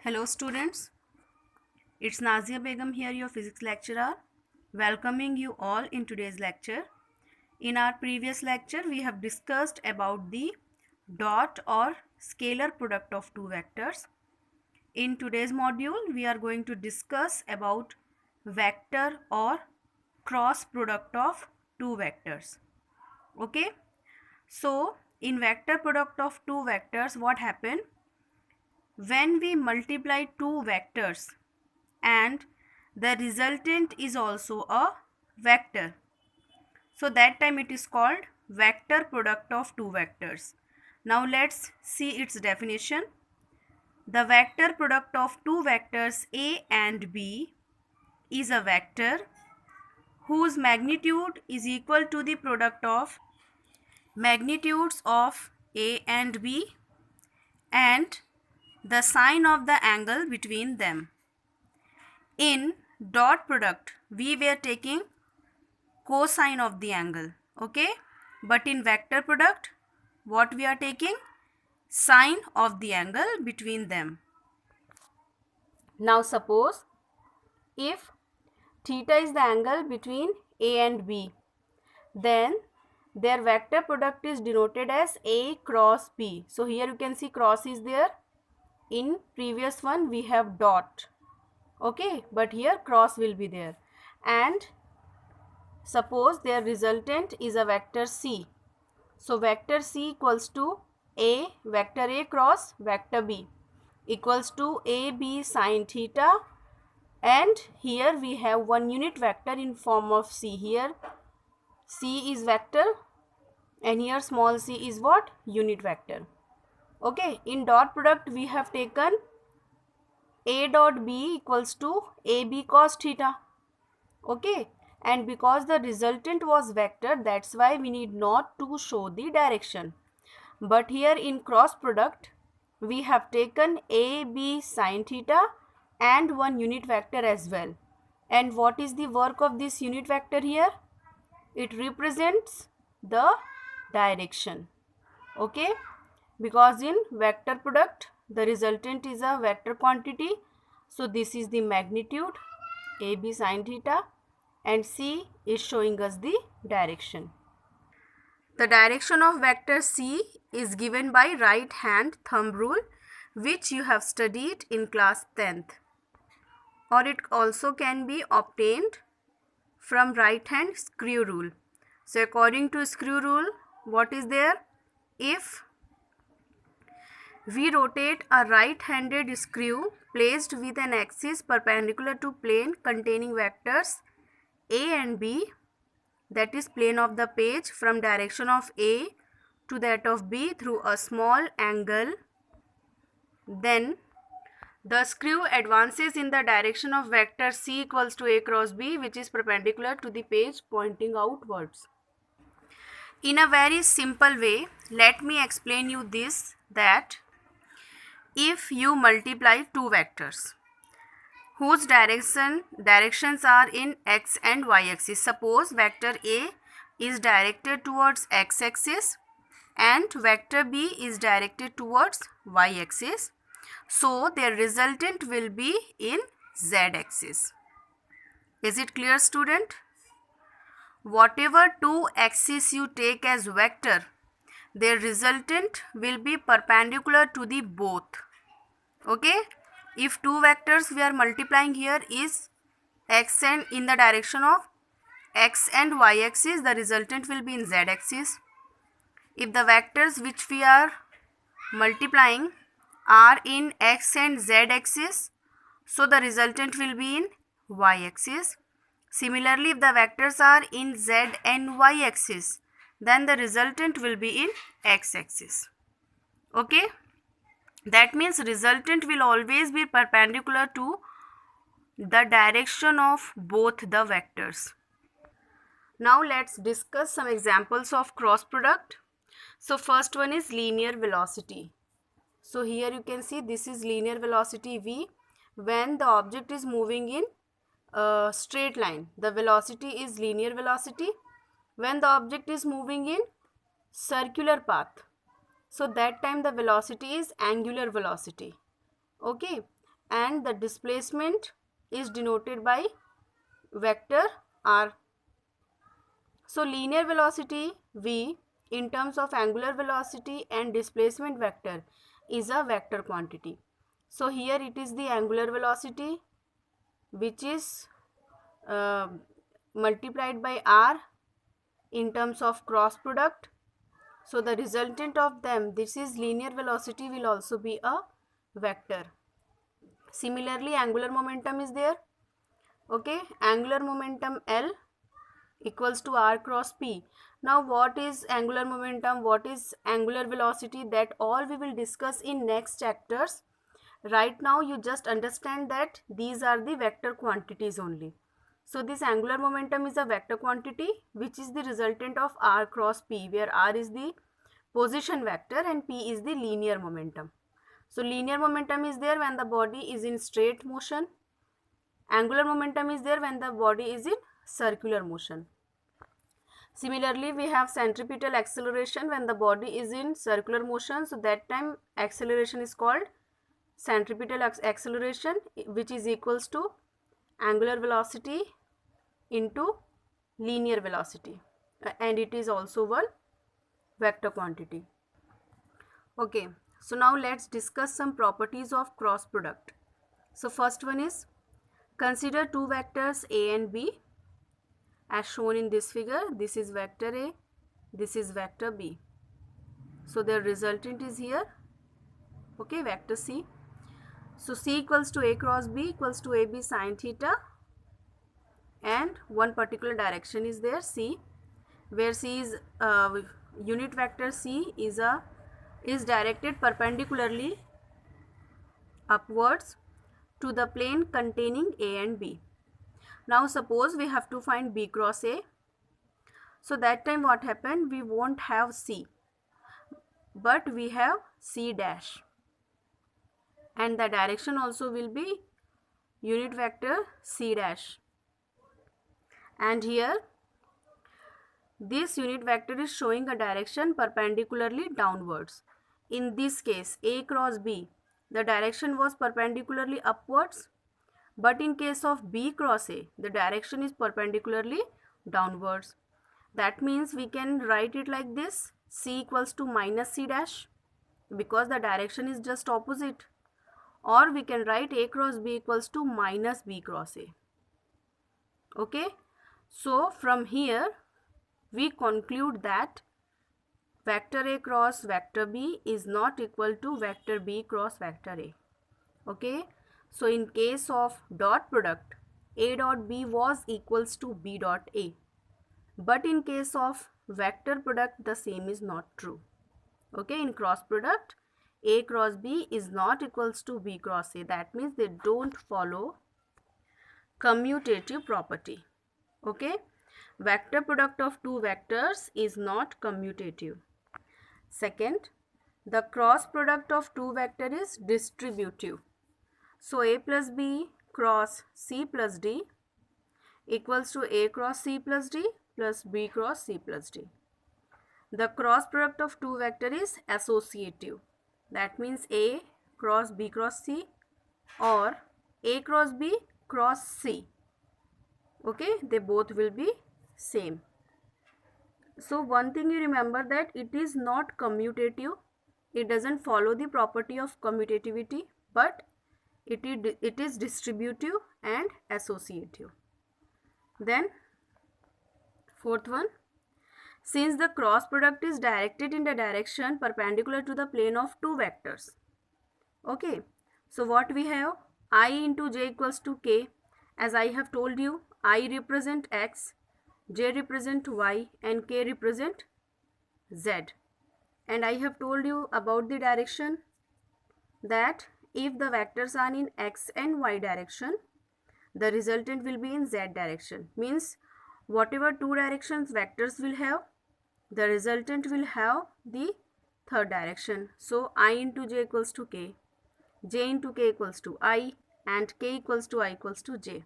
Hello students, it's Nazia Begum here, your physics lecturer, welcoming you all in today's lecture. In our previous lecture, we have discussed about the dot or scalar product of two vectors. In today's module, we are going to discuss about vector or cross product of two vectors. Okay, so in vector product of two vectors, what happened? When we multiply two vectors and the resultant is also a vector, so that time it is called vector product of two vectors. Now let's see its definition. The vector product of two vectors A and B is a vector whose magnitude is equal to the product of magnitudes of A and B and the sine of the angle between them. In dot product, we were taking cosine of the angle, okay? But in vector product, what we are taking? Sine of the angle between them. Now suppose if theta is the angle between A and B, then their vector product is denoted as A cross B. So here you can see cross is there. In previous one we have dot, okay, but here cross will be there. And suppose their resultant is a vector C. So vector C equals to vector A cross vector B equals to AB sine theta, and here we have one unit vector in form of C. Here C is vector and here small c is what? Unit vector. Okay, in dot product we have taken A dot B equals to AB cos theta. Okay, and because the resultant was vector, that's why we need not to show the direction. But here in cross product we have taken AB sin theta and one unit vector as well. And what is the work of this unit vector here? It represents the direction. Okay, because in vector product the resultant is a vector quantity, so this is the magnitude AB sin theta and C is showing us the direction. The direction of vector C is given by right hand thumb rule, which you have studied in class 10th, or it also can be obtained from right hand screw rule. So according to screw rule, what is there? If we rotate a right-handed screw placed with an axis perpendicular to plane containing vectors A and B, that is plane of the page, from direction of A to that of B through a small angle, then the screw advances in the direction of vector C equals to A cross B, which is perpendicular to the page pointing outwards. In a very simple way, let me explain you this, that if you multiply two vectors whose directions are in x and y axis, suppose vector A is directed towards x axis and vector B is directed towards y axis, so their resultant will be in z axis. Is it clear, student? Whatever two axes you take as vector, their resultant will be perpendicular to the both. Okay, if two vectors we are multiplying here is x and in the direction of x and y axis, the resultant will be in z axis. If the vectors which we are multiplying are in x and z axis, so the resultant will be in y axis. Similarly, if the vectors are in z and y axis, then the resultant will be in x axis. Okay, that means resultant will always be perpendicular to the direction of both the vectors. Now let's discuss some examples of cross product. So first one is linear velocity. So here you can see this is linear velocity v. When the object is moving in a straight line, the velocity is linear velocity. When the object is moving in circular path, so that time the velocity is angular velocity. Okay, and the displacement is denoted by vector r. So linear velocity v in terms of angular velocity and displacement vector is a vector quantity. So here it is the angular velocity which is multiplied by r in terms of cross product. So the resultant of them, this is linear velocity, will also be a vector. Similarly, angular momentum is there. Okay, angular momentum L equals to r cross p. Now what is angular momentum, what is angular velocity, that all we will discuss in next chapters. Right now you just understand that these are the vector quantities only. So this angular momentum is a vector quantity which is the resultant of r cross p, where r is the position vector and p is the linear momentum. So linear momentum is there when the body is in straight motion. Angular momentum is there when the body is in circular motion. Similarly, we have centripetal acceleration when the body is in circular motion. So that time acceleration is called centripetal acceleration, which is equals to angular velocity into linear velocity, and it is also one vector quantity. Okay, so now let's discuss some properties of cross product. So first one is, consider two vectors a and b as shown in this figure. This is vector a, this is vector b. So their resultant is here, okay, vector c. So c equals to a cross b equals to ab sine theta, and one particular direction is there, c, where c is unit vector c is directed perpendicularly upwards to the plane containing a and b. Now suppose we have to find b cross a. So that time what happened, we won't have c, but we have c dash, and the direction also will be unit vector c dash. And here this unit vector is showing a direction perpendicularly downwards. In this case, a cross b, the direction was perpendicularly upwards, but in case of b cross a, the direction is perpendicularly downwards. That means we can write it like this, c equals to minus c dash, because the direction is just opposite. Or we can write a cross b equals to minus b cross a. Okay, so from here we conclude that vector a cross vector b is not equal to vector b cross vector a. Okay, so in case of dot product, a dot b was equals to b dot a, but in case of vector product the same is not true. Okay, in cross product, a cross b is not equals to b cross a. That means they don't follow commutative property. Okay, vector product of two vectors is not commutative. Second, the cross product of two vector is distributive. So a plus b cross c plus d equals to a cross c plus d plus b cross c plus d. The cross product of two vector is associative. That means a cross b cross c or a cross b cross c. Okay, they both will be same. So one thing you remember, that it is not commutative. It doesn't follow the property of commutativity, but it is distributive and associative. Then fourth one, since the cross product is directed in the direction perpendicular to the plane of two vectors. Okay, so what we have, I into j equals to k. As I have told you, I represent x, j represent y, and k represent z. And I have told you about the direction, that if the vectors are in x and y direction, the resultant will be in z direction. Means whatever two directions vectors will have, the resultant will have the third direction. So I into j equals to k, j into k equals to I, and k equals to I equals to j.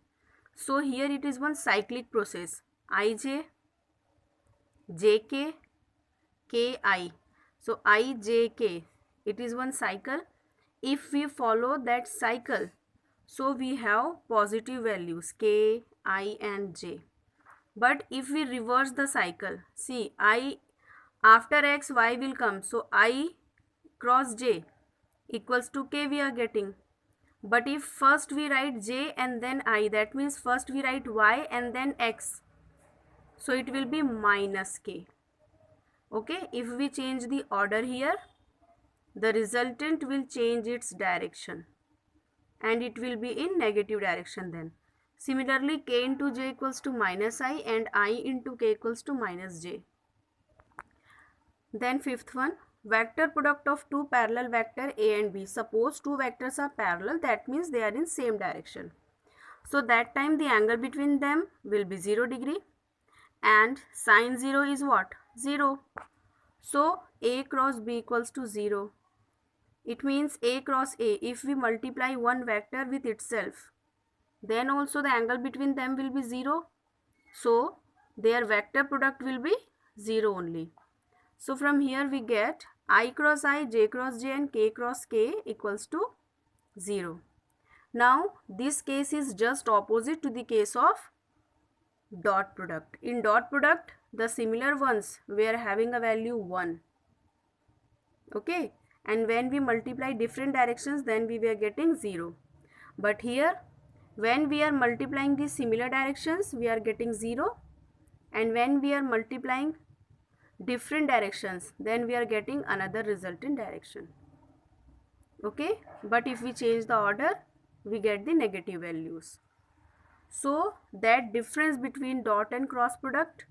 So here it is one cyclic process, ij, jk, ki. So I, j, k, it is one cycle. If we follow that cycle, So we have positive values k, I and j. But if we reverse the cycle, see, I after x, y will come. So I cross j equals to k we are getting. But if first we write j and then I, that means first we write y and then x. So it will be minus k. Okay, if we change the order here, the resultant will change its direction and it will be in negative direction then. Similarly, k into j equals to minus I and I into k equals to minus j. Then fifth one, vector product of two parallel vector a and b. Suppose two vectors are parallel, that means they are in same direction. So that time the angle between them will be 0 degree and sine 0 is what? 0. So a cross b equals to 0. It means a cross a, if we multiply one vector with itself, then also the angle between them will be 0. So their vector product will be 0 only. So from here we get I cross I, j cross j and k cross k equals to 0. Now this case is just opposite to the case of dot product. In dot product, the similar ones were having a value 1. Okay, and when we multiply different directions, then we were getting 0. But here, when we are multiplying the similar directions, we are getting 0. And when we are multiplying different directions, then we are getting another resultant direction. Okay, but if we change the order, we get the negative values. So that difference between dot and cross product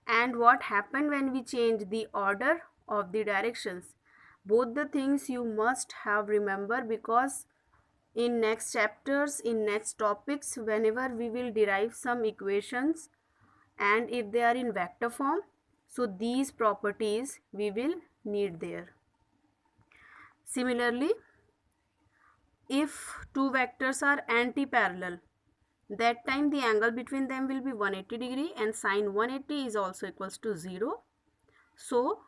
and what happened when we change the order of the directions, both the things you must have remember, because in next chapters, in next topics, whenever we will derive some equations and if they are in vector form, so these properties we will need there. Similarly, if two vectors are anti-parallel, that time the angle between them will be 180 degree and sine 180 is also equals to 0. So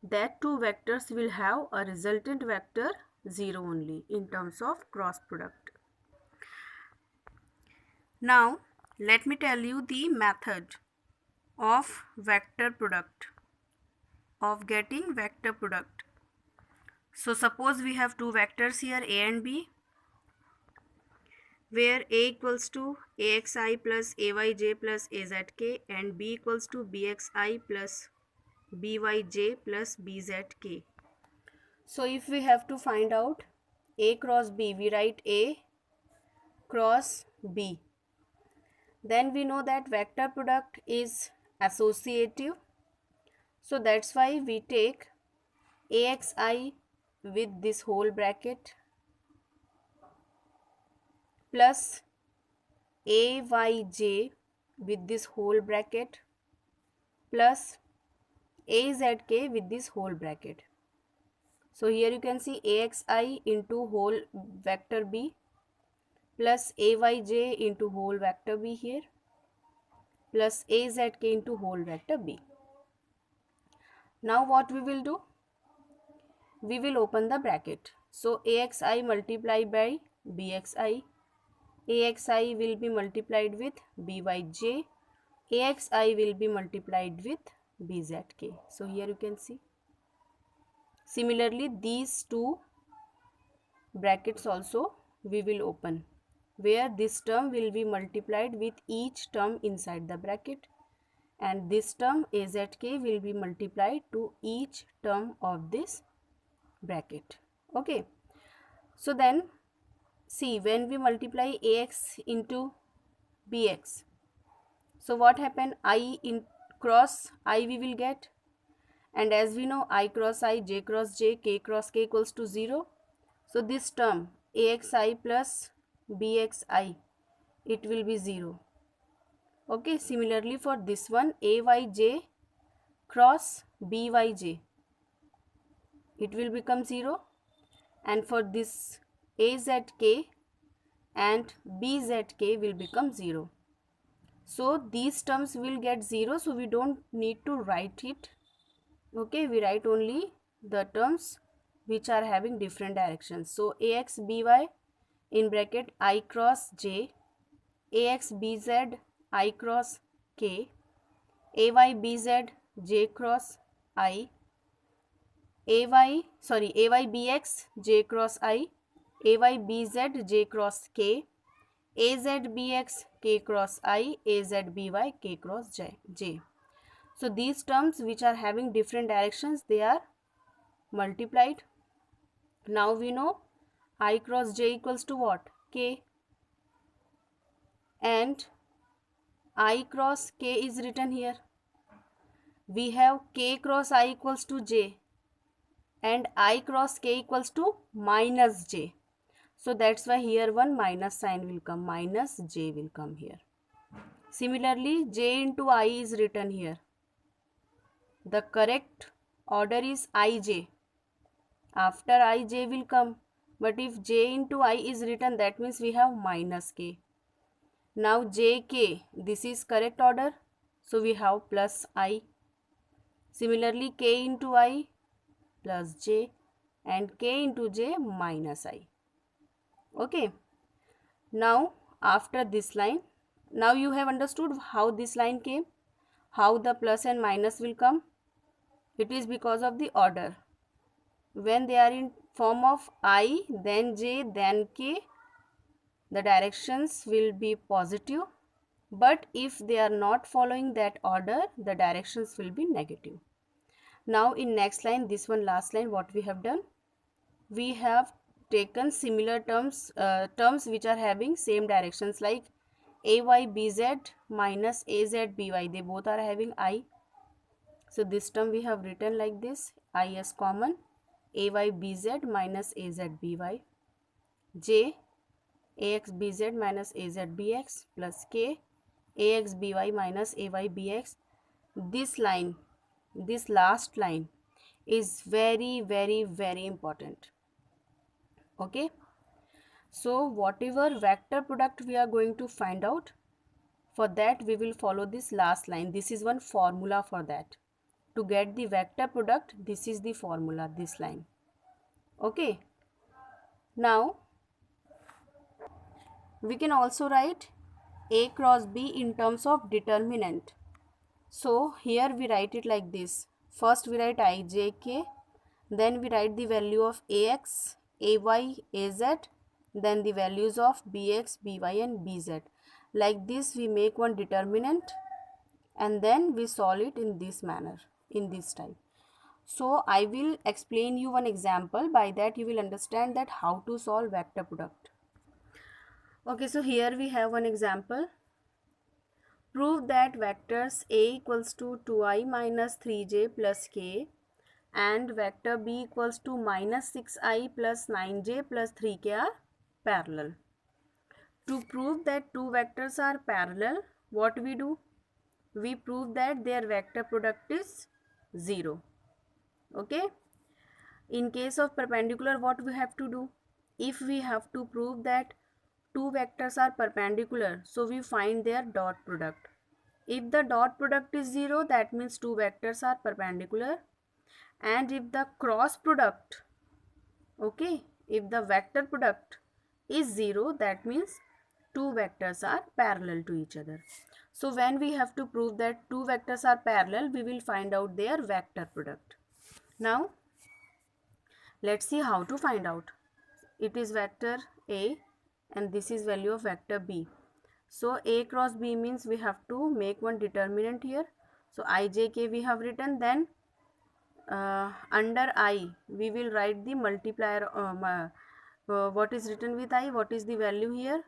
that two vectors will have a resultant vector 0 only in terms of cross product. Now let me tell you the method of vector product, of getting vector product. So suppose we have two vectors here a and b, where a equals to axi plus ayj plus azk and b equals to bxi plus byj plus bzk. So if we have to find out a cross b, we write a cross b. Then we know that vector product is associative. So that's why we take axi with this whole bracket plus ayj with this whole bracket plus azk with this whole bracket. So here you can see axi into whole vector b plus ayj into whole vector b here plus azk into whole vector b. Now what we will do? We will open the bracket. So axi multiplied by bxi, axi will be multiplied with byj, axi will be multiplied with bzk. So here you can see. Similarly, these two brackets also we will open, where this term will be multiplied with each term inside the bracket and this term azk will be multiplied to each term of this bracket. Okay, so then see, when we multiply ax into bx, so what happened? I in cross I we will get, and as we know I cross I, j cross j, k cross k equals to 0. So this term axi plus bxi, it will be 0. Okay, similarly for this one ayj cross byj, it will become 0, and for this azk and bzk will become 0. So these terms will get 0, so we don't need to write it. Okay, we write only the terms which are having different directions. So ax by in bracket I cross j, ax bz I cross k, ay bz j cross I, ay bx j cross I, ay bz j cross k, az bx k cross I, az by k cross j. So these terms which are having different directions, they are multiplied. Now we know I cross j equals to what? K. And I cross k is written here. We have k cross I equals to j and I cross k equals to minus j. So that's why here one minus sign will come, minus j will come here. Similarly, j into I is written here. The correct order is ij. After ij will come, but if j into I is written, that means we have minus k. Now jk, this is correct order, so we have plus I. Similarly, k into I plus j and k into j minus I. Okay. Now after this line, now you have understood how this line came, how the plus and minus will come. It is because of the order. When they are in form of I, then j, then k, the directions will be positive. But if they are not following that order, the directions will be negative. Now in next line, this one last line, what we have done? We have taken similar terms which are having same directions, like ay bz minus az by, they both are having I. So this term we have written like this, I as common, ay bz minus az by, j ax bz minus az bx plus k ax by minus ay bx. This line, this last line is very, very, very important. Okay. So whatever vector product we are going to find out, for that we will follow this last line. This is one formula for that. To get the vector product, this is the formula, this line. Okay. Now we can also write A cross B in terms of determinant. So here we write it like this. First we write ijk, then we write the value of ax, ay, az, then the values of bx, by and bz. Like this we make one determinant and then we solve it in this manner, in this type. So I will explain you one example. By that you will understand that how to solve vector product. Okay, so here we have one example. Prove that vectors A equals to 2i minus 3j plus k and vector B equals to minus 6i plus 9j plus 3k are parallel. To prove that two vectors are parallel, what we do? We prove that their vector product is 0. Okay. In case of perpendicular, what we have to do? If we have to prove that two vectors are perpendicular, so we find their dot product. If the dot product is 0, that means two vectors are perpendicular. And if the cross product, okay, if the vector product is 0, that means two vectors are parallel to each other. So when we have to prove that two vectors are parallel, we will find out their vector product. Now let's see how to find out. It is vector A and this is value of vector B. So A cross B means we have to make one determinant here. So ijk we have written, then under I we will write the multiplier. What is written with I? What is the value here?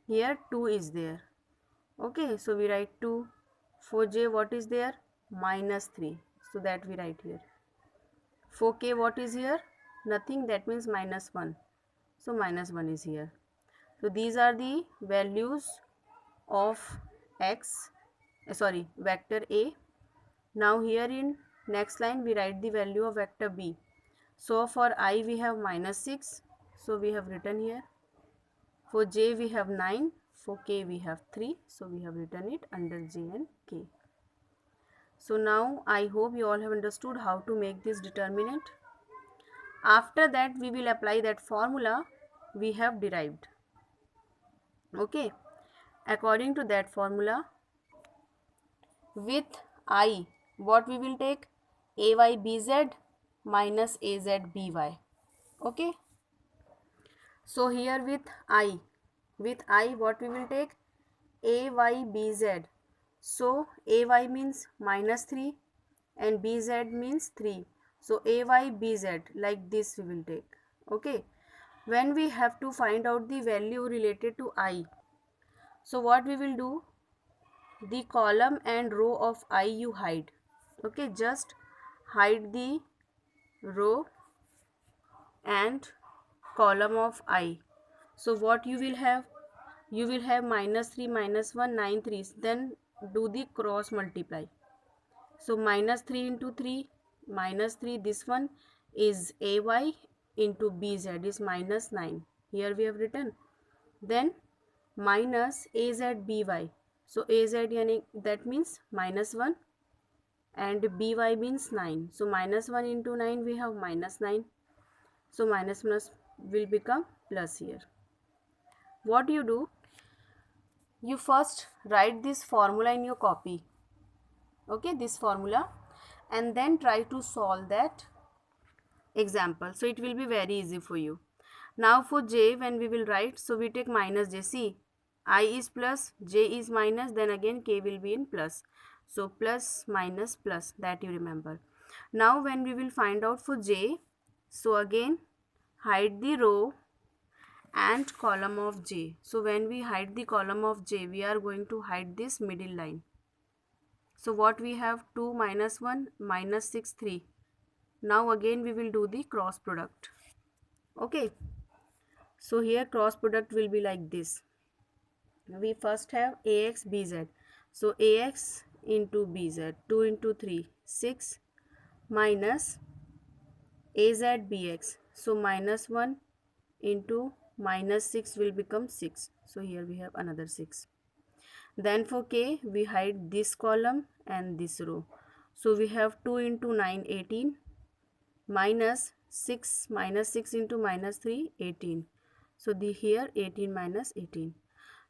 Here 2 is there. Okay, so we write 2. For j what is there? Minus 3. So that we write here. For k what is here? Nothing, that means minus 1. So minus 1 is here. So these are the values of vector A. Now here in next line we write the value of vector B. So for I we have minus 6. So we have written here. For j we have 9. For k we have 3. So we have written it under j and k. So now I hope you all have understood how to make this determinant. After that we will apply that formula we have derived. Okay, according to that formula, with I, what we will take? AYBZ minus AZBY. Okay, so here with I what we will take? AYBZ. So AY means minus 3 and BZ means 3. So AYBZ, like this we will take. Okay, when we have to find out the value related to I, so what we will do? The column and row of I you hide. Okay, just hide the row and column of I. So what you will have? You will have minus 3 minus 1 9 3s. Then do the cross multiply. So minus 3 into 3 minus 3, this one is AY into BZ is minus 9. Here we have written. Then minus AZBY. So AZ yani that means minus 1 and BY means 9. So minus 1 into 9 we have minus 9. So minus minus will become plus here. What you do? You first write this formula in your copy. Okay, this formula, and then try to solve that example. So it will be very easy for you. Now for J, when we will write, so we take minus J. See, I is plus, J is minus, then again K will be in plus. So plus minus plus, that you remember. Now when we will find out for J, so again hide the row and column of J. So when we hide the column of J, we are going to hide this middle line. So what we have? 2 minus 1 minus 6 3. Now again we will do the cross product. Okay, so here cross product will be like this. We first have AX BZ. So AX into BZ, 2 into 3 6 minus AZ BX. So minus 1 into minus 6 will become 6. So here we have another 6. Then for K, we hide this column and this row. So we have 2 into 9 18 minus 6 into minus 3 18. So the here 18 minus 18.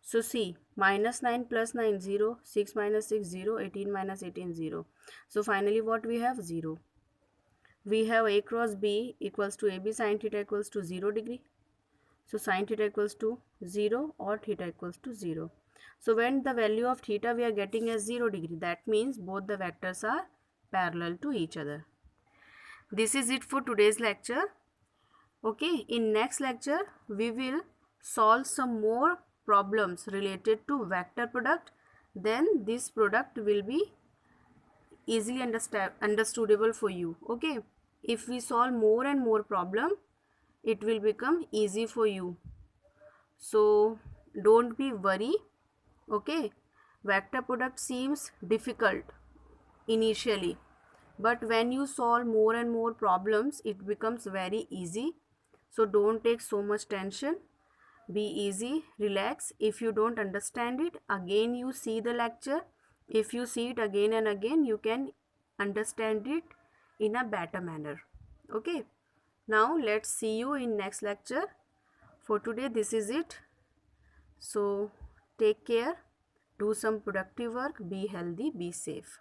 So see, minus 9 plus 9 0, 6 minus 6 0, 18 minus 18 0. So finally what we have? 0. We have A cross B equals to AB sin theta equals to 0 degree. So sin theta equals to 0 or theta equals to 0. So when the value of theta we are getting as 0 degree, that means both the vectors are parallel to each other. This is it for today's lecture. Okay, in next lecture we will solve some more problems related to vector product. Then this product will be easily understandable for you. Okay, if we solve more and more problem, it will become easy for you. So don't be worried. Okay, vector product seems difficult initially, but when you solve more and more problems, it becomes very easy. So don't take so much tension. Be easy, relax. If you don't understand it, again you see the lecture. If you see it again and again, you can understand it in a better manner. Okay, now let's see you in next lecture. For today this is it. So take care, do some productive work, be healthy, be safe.